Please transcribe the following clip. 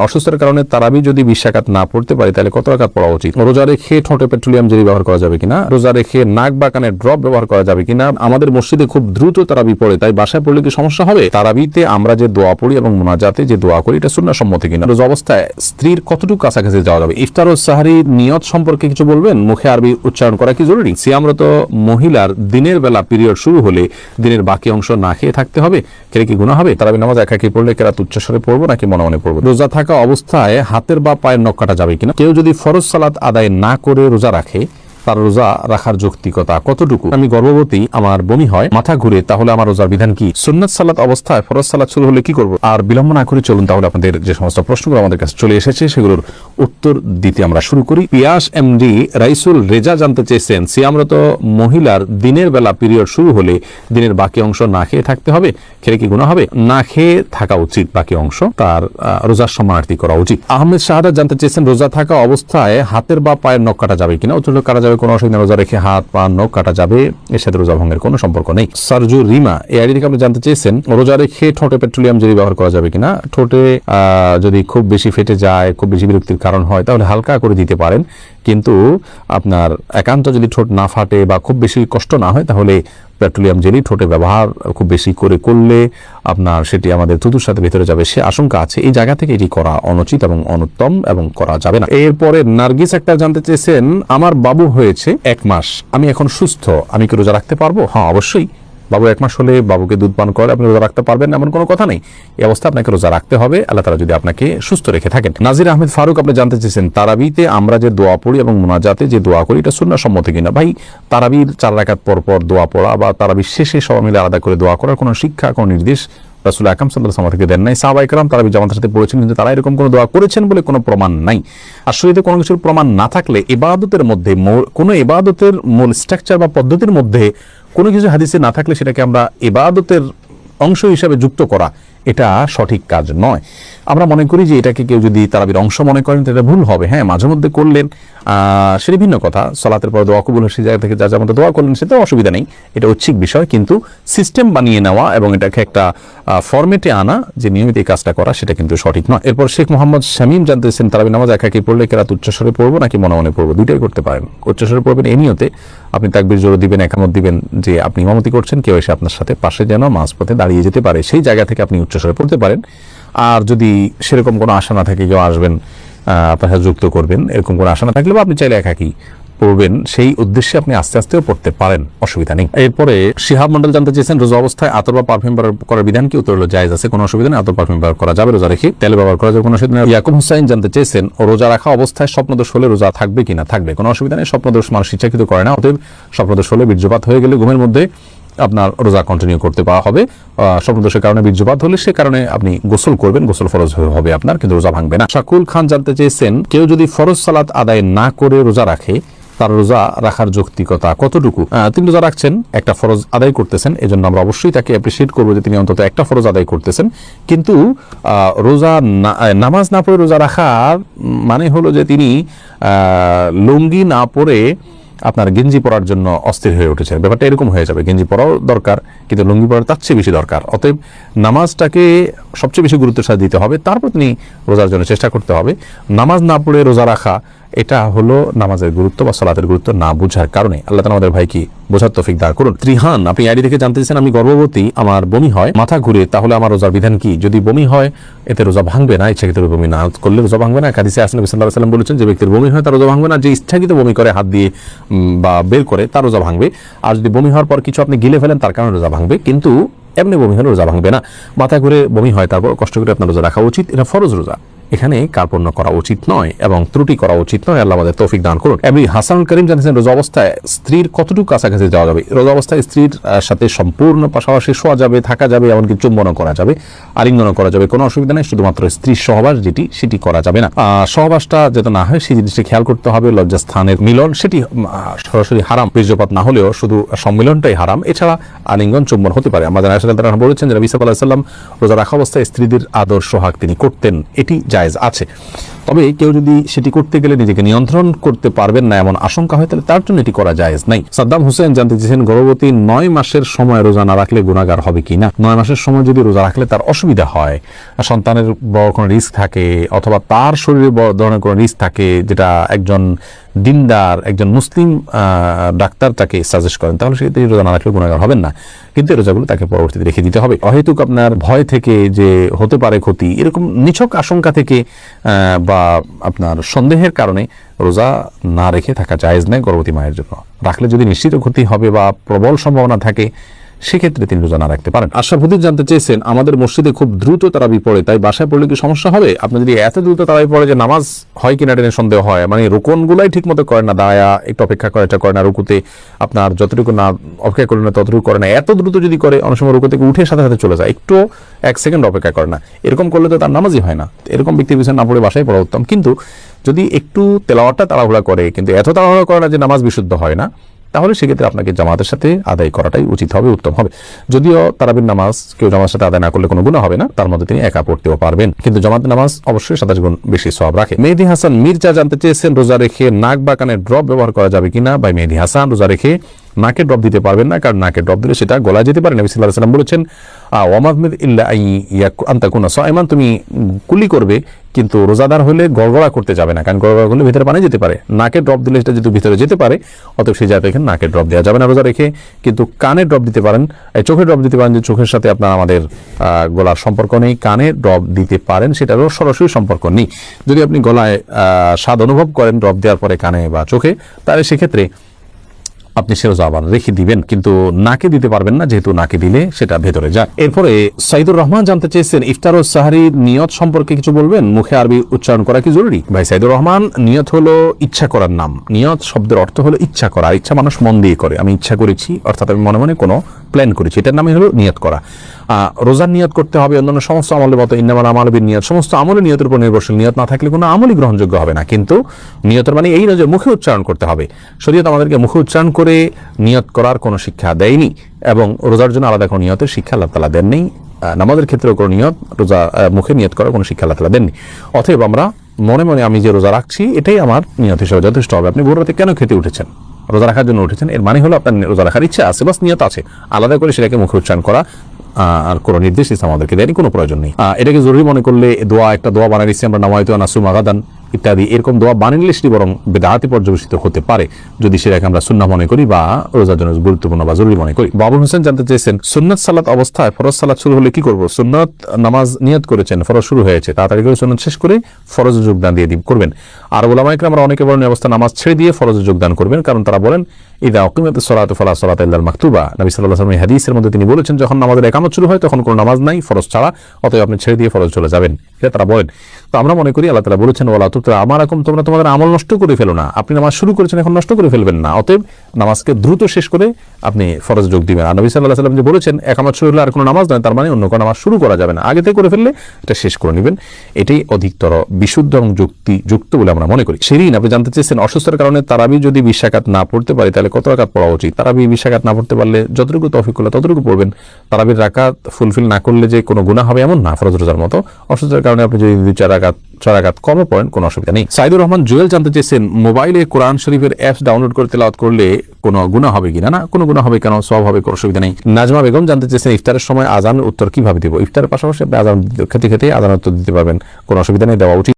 অসুস্থতার কারণে তারাবি যদি 20 রাকাত না পড়তে পারি তাহলে কত রাকাত পড়া উচিত? রোজা রেখে ঠোঁটে পেট্রোলিয়াম জেলি ব্যবহার করা যাবে কিনা? রোজা রেখে নাক বা কানে ড্রপ ব্যবহার করা যাবে কিনা? আমাদের মসজিদে খুব দ্রুত তারাবি পড়ে, তাই বাসায় পড়লে কি সমস্যা হবে? তারাবিতে আমরা যে দোয়া পড়ি এবং মুনাজাতে যে দোয়া করি এটা সুন্নাহ সম্মত কিনা? রোজা অবস্থায় স্ত্রীর কতটুকু কাছাকাছি যাওয়া যাবে? ইফতার ও সাহরি নিয়ত সম্পর্কে কিছু বলবেন? মুখে আরবি উচ্চারণ করা কি জরুরি? সিয়ামরত মহিলার দিনের বেলা পিরিয়ড শুরু হলে দিনের বাকি অংশ না খেয়ে থাকতে হবে, খেলে কি গুনাহ হবে? তারাবি নামাজ একাকি পড়লে কেরাত উচ্চস্বরে পড়বো নাকি মনে মনে পড়বো? রোজা থাকা অবস্থায় হাতের বা পায়ের নখ কাটা যাবে কিনা? কেউ যদি ফরজ সালাত আদায় না করে রোজা রাখে, তার রোজা রাখার যৌক্তিকতা কতটুকু? আমি গর্ভবতী, আমার বমি হয়, মাথা ঘুরে, তাহলে আমার রোজার বিধান কি? সুন্নাত সালাত অবস্থায় ফরজ সালাত শুরু হলে কি করব? আর বিলম্ব না করে চলুন তাহলে আপনাদের যে সমস্ত প্রশ্নগুলো আমাদের কাছে চলে এসেছে সেগুলোর উত্তর দিতে আমরা শুরু করি। পিয়াস এমডি রাইসুল রেজা জানতে চেয়েছেন, সিয়ামরত মহিলার দিনের বেলা পিরিয়ড শুরু হলে দিনের বাকি অংশ না খেয়ে থাকতে হবে, খেলে কি গুনাহ হবে? না খেয়ে থাকা উচিত, বাকি অংশ তার রোজার সম্মানার্থী করা উচিত। আহমেদ শাহাদাত জানতে চেয়েছেন, রোজা থাকা অবস্থায় হাতের বা পায়ের নখ কাটা যাবে কিনা? উত্তর কাটা যাবে, কোনো অসুবিধা। রোজা রেখে হাত পা নখ কাটা যাবে, এর সাথে রোজা ভঙ্গের কোনো সম্পর্ক নেই। সারজু রিমা এই আইডি থেকে আপনি জানতে চেয়েছেন, রোজা রেখে ঠোঁটে পেট্রোলিয়াম জেলি ব্যবহার করা যাবে কিনা? ঠোঁটে যদি খুব বেশি ফেটে যায়, খুব বেশি বিরক্তির কারণ হয়, তাহলে হালকা করে দিতে পারেন, কিন্তু আপনার একান্ত যদি ঠোঁট না ফাটে বা খুব বেশি কষ্ট না হয় তাহলে পেট্রোলিয়াম জেলি ঠোঁটে ব্যবহার খুব বেশি করে করলে আপনার সেটি আমাদের থুতুর সাথে ভেতরে যাবে, সে আশঙ্কা আছে। এই জায়গা থেকে এটি করা অনুচিত এবং অনুত্তম এবং করা যাবে না। এরপরে নার্গিস একটা জানতে চেয়েছেন, আমার বাবু হয়েছে 1 মাস, আমি এখন সুস্থ, আমি কি রোজা রাখতে পারবো? হ্যাঁ, অবশ্যই। বাবু 1 মাস হলে বাবুকে দুধ পান করে আপনি রোজা রাখতে পারবেন এমন কোনো কথা নেই। এই অবস্থা আপনাকে রোজা রাখতে হবে, আল্লাহ তাআলা যদি আপনাকে সুস্থ রেখে থাকেন। নাজির আহমেদ ফারুক আপনি জানতে চেয়েছেন, তারাবিতে আমরা যে দোয়া পড়ি এবং মুনাজাতে যে দোয়া করি এটা সুন্নাহ সম্মত কিনা? ভাই, তারাবির 4 রাকাত পর পর দোয়া পড়া বা তারাবির শেষে সবাই মিলে আলাদা করে দোয়া করার কোনো শিক্ষা, কোনো নির্দেশ রাসূল আকরাম সাল্লাল্লাহু আলাইহি ওয়াসাল্লাম থেকে দেন নাই। সাহাবায়ে কেরাম তারাবি জামাতের সাথে পড়েছেন, কিন্তু তারা এরকম কোনো দোয়া করেছেন বলে কোনো প্রমাণ নাই। আসলে কোনো কিছুর প্রমাণ না থাকলে ইবাদতের মধ্যে, কোনো ইবাদতের মূল স্ট্রাকচার বা পদ্ধতির মধ্যে কোনো কিছু হাদিসে না থাকলে সেটাকে আমরা ইবাদতের অংশ হিসাবে যুক্ত করা, এটা সঠিক কাজ নয়। আমরা মনে করি যে এটাকে কেউ যদি তারাবির অংশ মনে করেন এটা ভুল হবে। হ্যাঁ, মাঝে মধ্যে করলেন সেটা ভিন্ন কথা, সালাতের পর দোয়া কবুল সেই জায়গা থেকে যা যেমন দোয়া করলেন সেটাও অসুবিধা নেই, এটা ঐচ্ছিক বিষয়। কিন্তু সিস্টেম বানিয়ে নেওয়া এবং এটাকে একটা ফরম্যাটে আনা যে নিয়মিত এই কাজটা করা, সেটা কিন্তু সঠিক নয়। এরপর শেখ মোহাম্মদ শামীম জানতেছেন, তারাবি নামাজ একাকি পড়লে কেরাত উচ্চস্বরে পড়বো নাকি মনে মনে পড়বো? দুইটাই করতে পারেন। উচ্চস্বরে পড়বেন এই নিয়তে, আপনি তাকবীর জোরে দিবেন, একামত দিবেন যে আপনি ইমামতি করছেন, কেউ এসে আপনার সাথে পাশে যেন মাঝপথে দাঁড়িয়ে যেতে পারে, সেই জায়গা থেকে আপনি উচ্চস্বরে পড়তে পারেন। আর যদি সেরকম কোনো আশা না থাকে, কেউ আসবেন আপনার সাথে যুক্ত করবেন, এরকম কোনো আশা না থাকলে বা আপনি চাইলে একাকি পড়বেন, সেই উদ্দেশ্যে আপনি আস্তে আস্তেও পড়তে পারেন, অসুবিধা নেই। এরপরে শিহাব মন্ডল জানতে চেয়েছেন, রোজা অবস্থায় আতর বা পারফিউম ব্যবহার করার বিধান কি? উত্তর হলো জায়েজ আছে, কোনো অসুবিধা নেই। আতর পারফিউম ব্যবহার করা যাবে, রোজা রেখে তেল ব্যবহার করা যাবে, কোনো অসুবিধা নেই। ইয়াকুব হুসাইন জানতে চেয়েছেন, রোজা রাখা অবস্থায় স্বপ্নদোষ হলে রোজা থাকবে কিনা? থাকবে, কোনো অসুবিধা নেই। স্বপ্নদোষ মানুষ ইচ্ছাকৃত করে না, অতএব স্বপ্নদোষ হলে, বীর্যপাত হয়ে গেলে ঘুমের মধ্যে আপনার রোজা কন্টিনিউ করতে পাওয়া হবে। স্বপ্নদোষের কারণে বীর্যপাত হলে সে কারণে আপনি গোসল করবেন, গোসল ফরজ হবে আপনার, কিন্তু রোজা ভাঙবে না। শাকুল খান জানতে চেয়েছেন, কেউ যদি ফরজ সালাত আদায় না করে রোজা রাখে, তার রোজা রাখার যৌক্তিকতা কতটুকু? তিনি রোজা রাখছেন, একটা ফরজ আদায় করতেছেন, এজন্য আমরা অবশ্যই তাকে অ্যাপ্রিসিয়েট করবো যে তিনি অন্তত একটা ফরজ আদায় করতেছেন। কিন্তু রোজা নামাজ না পড়ে রোজা রাখার মানে হলো যে তিনি লুঙ্গি না পরে আপনার গেঞ্জি পরার জন্য অস্থির হয়ে উঠেছে, ব্যাপারটা এরকম হয়ে যাবে। গেঞ্জি পরাও দরকার, কিন্তু লুঙ্গি পরা তার চেয়ে বেশি দরকার। অতএব নামাজটাকে সবচেয়ে বেশি গুরুত্বের সাথে দিতে হবে, তারপর তিনি রোজার জন্য চেষ্টা করতে হবে। নামাজ না পড়ে রোজা রাখা, এটা হলো নামাজের গুরুত্ব বা সালাতের গুরুত্ব না বুঝার কারণে। আল্লাহ তাআলা আমাদের ভাইকে বোঝার তৌফিক দান করুন। ত্রিহান আপনি আইডি থেকে জানতে চাইছেন, আমি গর্ভবতী, আমার বমি হয়, মাথা ঘুরে, তাহলে আমার রোজার বিধান কি? যদি বমি হয় এতে রোজা ভাঙবে না, ইচ্ছাকৃত বমি না করলে রোজা ভাঙবে না। হাদিসে আসলে নবী সাল্লাল্লাহু আলাইহি ওয়াসাল্লাম বলেছেন, যে ব্যক্তির বমি হয় তার রোজা ভাঙবে না, যে ইচ্ছাকৃত বমি করে হাত দিয়ে বা বের করে তার রোজা ভাঙবে। আর যদি বমি হওয়ার পর কিছু আপনি গিলে ফেলেন তার কারণে রোজা ভাঙবে, কিন্তু এমনি বমি হলে রোজা ভাঙবে না। মাথা ঘুরে বমি হয়, তারপর কষ্ট করে আপনার রোজা রাখা উচিত, এটা ফরজ রোজা, এখানে কার্পণ্য করা উচিত নয় এবং ত্রুটি করা উচিত নয়। আল্লাহ আমাদের তৌফিক দান করুন। এমনি হাসানুল করিম জানিয়েছেন, রোজা অবস্থায় স্ত্রীর কতটুকু কাছাকাছি যাওয়া যাবে? রোজা অবস্থায় স্ত্রীর সাথে সম্পূর্ণ পাশাপাশি শোয়া যাবে, থাকা যাবে, এমনকি চুম্বনও করা যাবে, আলিঙ্গনও করা যাবে, কোনো অসুবিধা নেই। শুধুমাত্র স্ত্রীর সহবাস সেটি করা যাবে না। সহবাসটা যাতে না হয় সেই জিনিসটি খেয়াল করতে হবে। লজ্জাস্থানের মিলন সেটি সরাসরি হারাম, বীর্যপাত না হলেও শুধু সম্মিলনটাই হারাম। এছাড়া আলিঙ্গন চুম্বন হতে পারে। আমাদের আয়েশা রাদিয়াল্লাহু আনহা বলেছেন যে নবী সাল্লাল্লাহু আলাইহি ওয়াসাল্লাম রোজা রাখা অবস্থায় স্ত্রীদের আদর সোহাগ তিনি করতেন, এটি জায়েজ আছে। তবে কেউ যদি সেটি করতে গেলে নিজেকে নিয়ন্ত্রণ করতে পারবেন না এমন আশঙ্কা হয়, তাহলে তার জন্য এটি করা জায়েজ নাই। সাদ্দাম হোসেন জানতে চেয়েছেন, গর্ভবতী 9 মাসের সময় রোজা না রাখলে গুনাহগার হবে কিনা। 9 মাসের সময় যদি রোজা রাখলে তার অসুবিধা হয়, সন্তানের বড় কোনো রিস্ক থাকে অথবা তার শরীরে বড় ধরনের কোনো রিস্ক থাকে, যেটা একজন দিনদার একজন মুসলিম ডাক্তার তাকে সাজেস্ট করেন, তাহলে সেক্ষেত্রে রোজা না রাখলে গুনাহগার হবেন না, কিন্তু রোজাগুলো তাকে পরবর্তীতে রেখে দিতে হবে। অহেতুক আপনার ভয় থেকে যে হতে পারে ক্ষতি, এরকম নিছক আশঙ্কা থেকে বা আপনার সন্দেহের কারণে রোজা না রেখে থাকা জায়েজ নয় গর্ভবতী মায়ের জন্য। রাখলে যদি নিশ্চিত ক্ষতি হবে বা প্রবল সম্ভাবনা থাকে, সেক্ষেত্রে তিনি রোজা না রাখতে পারেন। আশরাফুদ্দিন জানতে চেয়েছেন, আমাদের মসজিদে খুব দ্রুত তারাবি পড়ে, তাই বাসায় পড়লে কি সমস্যা হবে? আপনি যদি এত দ্রুত তারাবি পড়ে যে নামাজ হয় কিনা এটা সন্দেহ হয়, মানে রুকনগুলাই ঠিক মতো করে না, দায়া একটু অপেক্ষা করে, এটা করে না, রুকুতে আপনার যতটুকু না অপেক্ষা করে না ততটুকু করে না, এত দ্রুত যদি করে অনেক সময় রুকু থেকে উঠে সাথে সাথে চলে যায়, একটু 1 সেকেন্ড অপেক্ষা করে না, এরকম করলে তো তার নামাজই হয় না। এরকম ব্যক্তির পিছনে না পড়ে বাসায় পড়া উত্তম। কিন্তু যদি একটু তেলাওয়াতটা তাড়াহুড়া করে, কিন্তু এত তাড়াহুড়া করে না যে নামাজ বিশুদ্ধ হয় না, তাহলে সেক্ষেত্রে আপনাকে জামাতের সাথে আদায় করাটাই উচিত হবে, উত্তম হবে। যদিও তারাবির নামাজ কেউ জামাতের সাথে আদায় না করলে কোনো গুনাহ হবে না, তার মধ্যে তিনি একা পড়তেও পারবেন, কিন্তু জামাতের নামাজ অবশ্যই 27 গুণ বেশি সওয়াব রাখে। মেহেদী হাসান মির্জা জানতে চেয়েছেন, রোজা রেখে নাক বা কানে ড্রপ ব্যবহার করা যাবে কিনা। ভাই মেহেদী হাসান, রোজা রেখে নাকে ড্রপ দিতে পারবেন না, কারণ নাকে ড্রপ দিলে সেটা গলায় যেতে পারে। নবী সাল্লাল্লাহু আলাইহি ওয়াসাল্লাম বলেছেন, ওয়ামাযমিদ ইল্লা আন তাকুনা সাইমান, তুমি কুলি করবে কিন্তু রোজাদার হলে গড়গড়া করতে যাবে না, কারণ গড়গড়া করলে ভিতরে পানি যেতে পারে। নাকে ড্রপ দিলে সেটা যদি ভিতরে যেতে পারে, অতএব সেই জায়গায় এখানে নাকে ড্রপ দেওয়া যাবে না রোজা রেখে। কিন্তু কানে ড্রপ দিতে পারেন, চোখে ড্রপ দিতে পারেন, যে চোখের সাথে আপনার আমাদের গলার সম্পর্ক নেই, কানে ড্রপ দিতে পারেন, সেটারও সরাসরি সম্পর্ক নেই। যদি আপনি গলায় স্বাদ অনুভব করেন ড্রপ দেওয়ার পরে কানে বা চোখে, তাহলে সেক্ষেত্রে আপনি সে রোজা আবার রেখে দিবেন, কিন্তু নাকে দিতে পারবেন না, যেহেতু নাকে দিলে সেটা ভেতরে যায়। এরপরে সাইদুর রহমান জানতে চেয়েছেন, ইফতার ও সাহারির নিয়ত সম্পর্কে কিছু বলবেন, মুখে আরবি উচ্চারণ করা কি জরুরি? ভাই সাইদুর রহমান, নিয়ত হলো ইচ্ছা করার নাম। নিয়ত শব্দের অর্থ হলো ইচ্ছা করা, আর ইচ্ছা মানুষ মন দিয়ে করে। আমি ইচ্ছা করেছি, অর্থাৎ আমি মনে মনে কোনো প্ল্যান করেছি, এটার নামই হলো নিয়ত করা। রোজার নিয়ত করতে হবে অন্যান্য সমস্ত আমলের মতো, ইন্নামাল আমালু বিন্নিয়াত, সমস্ত আমলের নিয়তের উপর নির্ভরশীল। নিয়ত না থাকলে কোনো আমলই গ্রহণযোগ্য হবে না। কিন্তু নিয়তের মানে এই নয় যে মুখে উচ্চারণ করতে হবে। শরীয়ত আমাদেরকে মুখে উচ্চারণ করে নিয়ত করার কোনো শিক্ষা দেয়নি, এবং রোজার জন্য আলাদা কোনো নিয়তের শিক্ষা আল্লাহ তাআলা দেননি। নামাজের ক্ষেত্রেও কোনো নিয়ত, রোজা মুখে নিয়ত করার কোনো শিক্ষা আল্লাহ তাআলা দেননি। অতএব আমরা মনে মনে আমি যে রোজা রাখছি, এটাই আমার নিয়ত হিসেবে যথেষ্ট হবে। আপনি ভোর রাতে কেন খেতে উঠেছেন? রোজা রাখার জন্য উঠেছেন, এর মানে হলো আপনার রোজা রাখার ইচ্ছা আছে, বাস নিয়ত আছে। আলাদা করে সেটাকে মুখে উচ্চারণ করা আর কোনো নির্দেশ ইসলাম আমাদেরকে দেয়নি, কোনো প্রয়োজন নেই। এটাকে জরুরি মনে করলে একটা দোয়া বানিয়ে দিচ্ছি আমরা, নামায়তু আন আসুমা গাদান ইত্যাদি, এরকম দোয়া বানিয়ে সেটি বরং বেদাতি পর্যবেসিত হতে পারে, যদি সেটাকে আমরা সুন্নাহ মনে করি বা রোজার জন্য গুরুত্বপূর্ণ বা জরুরি মনে করি। বাবুল হোসেন জানতে চেয়েছেন, সুন্নাত সালাত অবস্থায় ফরজ সালাত শুরু হলে কি করব? সুন্নাত নামাজ নিয়ত করেছেন, ফরজ শুরু হয়েছে, তাড়াতাড়ি করে সুন্নাত শেষ করে ফরজে যোগদান দিয়ে করবেন। আর উলামায়ে কেরাম আমরা অনেকে বলেন অবস্থা নামাজ ছেড়ে দিয়ে ফরজে যোগদান করবেন, কারণ তারা বলেন ইদা উকিমাতিস সালাতু ফালা সালাতা ইল্লাল মাকতুবা। নবী সাল্লাল্লাহু আলাইহি ওয়াসাল্লাম হাদিসের মধ্যে তিনি বলেছেন, যখন নামাজের ইকামত শুরু হয় তখন কোনো নামাজ নাই ফরজ ছাড়া, অতএব আপনি ছেড়ে দিয়ে ফরজ চলে যাবেন, এটা তারা বলেন। তো আমরা মনে করি আল্লাহ তাআলা বলেছেন, ওয়ালা তুতরা আমারাকুম, তোমরা তোমাদের আমল নষ্ট করে ফেলো না। আপনি নামাজ শুরু করেছেন, এখন নষ্ট করে ফেলবেন না, অতএব নামাজকে দ্রুত শেষ করে আপনি ফরজ যোগ দিবেন। আর নবী সাল্লাল্লাহু আলাইহি ওয়াসাল্লাম যে বলেছেন ইকামত শুরু হলে আর কোনো নামাজ নয়, তার মানে অন্য কোনো নামাজ শুরু করা যাবে না, আগে থেকে করে ফেললে এটা শেষ করে নেবেন। এটাই অধিকতর বিশুদ্ধ এবং যুক্তিযুক্ত বলে আমরা মনে করি। শিরিন, আপনি জানতে চেয়েছেন, অসুস্থতার কারণে তারাবি যদি 20 রাকাত না পড়তে পারি, তাহলে কত রাকাত পড়া উচিত? তারাবি 20 রাকাত না পড়তে পারলে যতটুকু তৌফিক হলো ততটুকু পড়বেন। তারাবির রাকাত ফুলফিল না করলে যে কোনো গুনাহ হবে এমন না, ফরজ রোজার মতো। অসুস্থতার কারণে আপনি যদি 2-4 রাকাত 6 রাকাত কমও পড়েন, কোনো অসুবিধা নেই। সাইদুর রহমান জুয়েল জানতে চেয়েছেন, মোবাইলে কোরআন শরীফের অ্যাপস ডাউনলোড করে তেলাওয়াত করলে কোনো গুনাহ হবে কিনা? না, কোনো গুনাহ হবে কেন, সওয়াব হবে, কোনো অসুবিধা নেই। নাজমা বেগম জানতে চেয়েছেন, ইফতারের সময় আজানের উত্তর কিভাবে দিব? ইফতারের পাশাপাশি আপনি আজান খেতে খেতে আজানের উত্তর দিতে পারবেন, কোনো অসুবিধা নেই, দেওয়া উচিত।